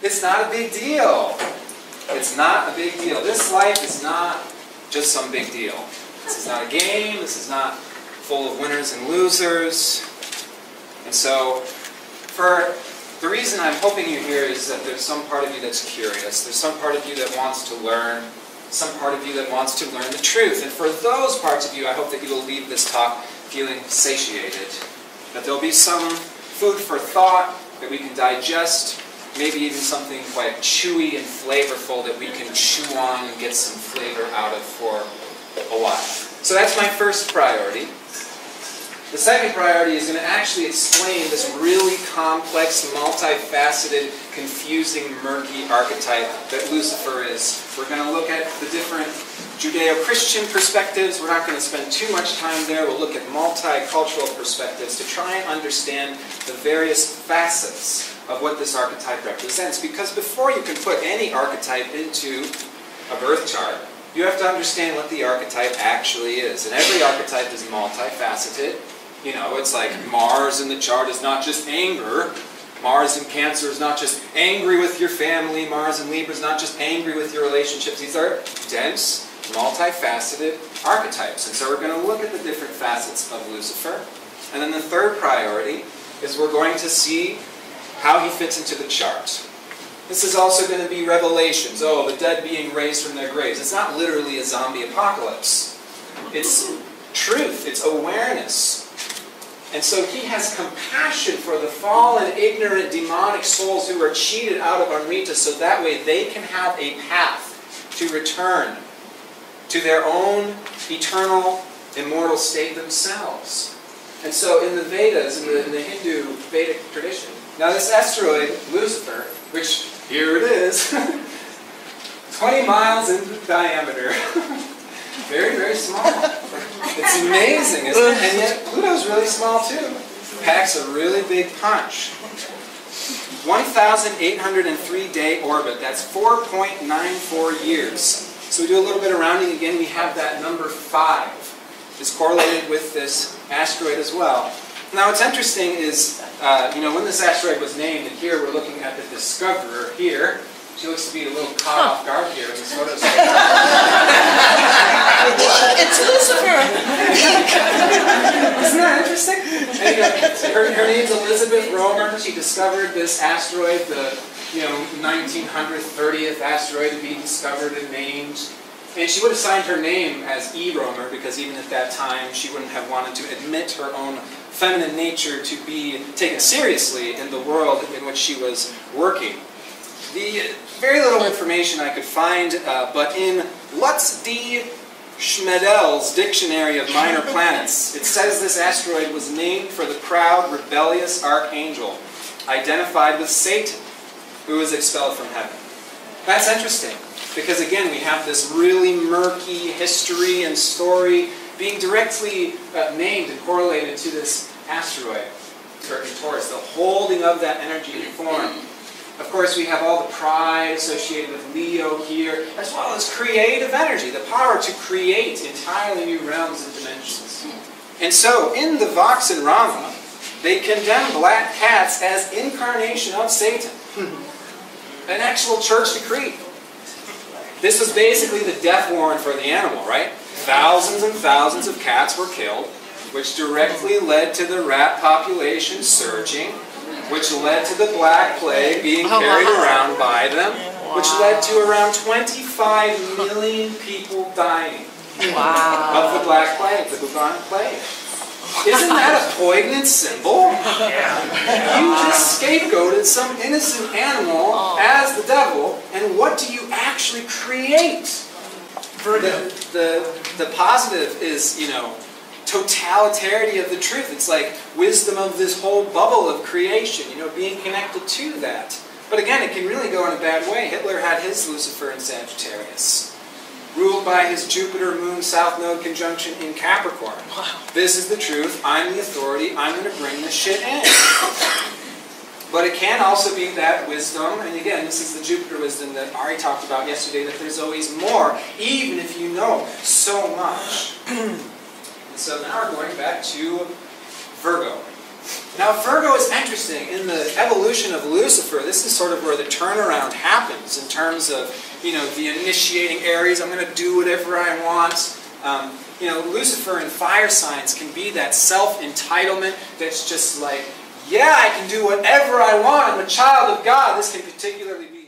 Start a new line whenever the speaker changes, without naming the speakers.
It's not a big deal. It's not a big deal. This life is not just some big deal. This is not a game. This is not full of winners and losers. And so, for the reason I'm hoping you're here is that there's some part of you that's curious. There's some part of you that wants to learn. Some part of you that wants to learn the truth. And for those parts of you, I hope that you will leave this talk feeling satiated. That there'll be some food for thought that we can digest. Maybe even something quite chewy and flavorful that we can chew on and get some flavor out of for a while. So that's my first priority. The second priority is going to actually explain this really complex, multifaceted, confusing, murky archetype that Lucifer is. We're going to look at the different Judeo-Christian perspectives. We're not going to spend too much time there. We'll look at multicultural perspectives to try and understand the various facets of what this archetype represents. Because before you can put any archetype into a birth chart, you have to understand what the archetype actually is. And every archetype is multifaceted. You know, it's like Mars in the chart is not just anger. Mars in Cancer is not just angry with your family. Mars in Libra is not just angry with your relationships. These are dense, multifaceted archetypes. And so we're going to look at the different facets of Lucifer. And then the third priority is we're going to see how he fits into the chart. This is also going to be revelations. Oh, the dead being raised from their graves. It's not literally a zombie apocalypse. It's truth. It's awareness. And so he has compassion for the fallen, ignorant, demonic souls who are cheated out of Amrita so that way they can have a path to return to their own eternal, immortal state themselves. And so in the Vedas, in the Hindu Vedic tradition, now this asteroid, Lucifer, which, here it is, 20 miles in diameter. Very, very small. It's amazing, isn't it? And yet Pluto's really small too. Packs a really big punch. 1,803-day orbit. That's 4.94 years. So we do a little bit of rounding again. We have that number 5. It's correlated with this asteroid as well. Now what's interesting is, when this asteroid was named, and here we're looking at the discoverer here. She looks to be a little caught off guard here in this photo.
It's Lucifer!
Isn't that interesting? Anyway, her name's Elizabeth Romer. She discovered this asteroid, the 1900th, 30th asteroid to be discovered and named. And she would have signed her name as E. Romer because even at that time she wouldn't have wanted to admit her own feminine nature to be taken seriously in the world in which she was working. The very little information I could find, but in Lutz D. Schmedel's Dictionary of Minor Planets, it says this asteroid was named for the proud, rebellious archangel, identified with Satan, who was expelled from heaven. That's interesting, because again, we have this really murky history and story being directly named and correlated to this asteroid, Taurus, the holding of that energy in form. Of course, we have all the pride associated with Leo here, as well as creative energy, the power to create entirely new realms and dimensions. And so, in the Vox and Rama, they condemn black cats as incarnation of Satan. An actual church decree. This was basically the death warrant for the animal, right? Thousands and thousands of cats were killed, which directly led to the rat population surging, which led to the Black Plague being carried around by them, which led to around 25 million people dying of the Black Plague, the bubonic plague. Isn't that a poignant symbol? You just scapegoated some innocent animal as the devil, and what do you actually create? The positive is, totalitarity of the truth. It's like wisdom of this whole bubble of creation, being connected to that. But again, it can really go in a bad way. Hitler had his Lucifer in Sagittarius, ruled by his Jupiter-Moon South Node conjunction in Capricorn. This is the truth. I'm the authority. I'm going to bring this shit in. But it can also be that wisdom, and again, this is the Jupiter wisdom that Ari talked about yesterday, that there's always more, even if you know so much. And so now we're going back to Virgo. Now Virgo is interesting. In the evolution of Lucifer, this is sort of where the turnaround happens in terms of, the initiating Aries. I'm going to do whatever I want. Lucifer in fire signs can be that self-entitlement that's just like, yeah, I can do whatever I want. I'm a child of God. This can particularly be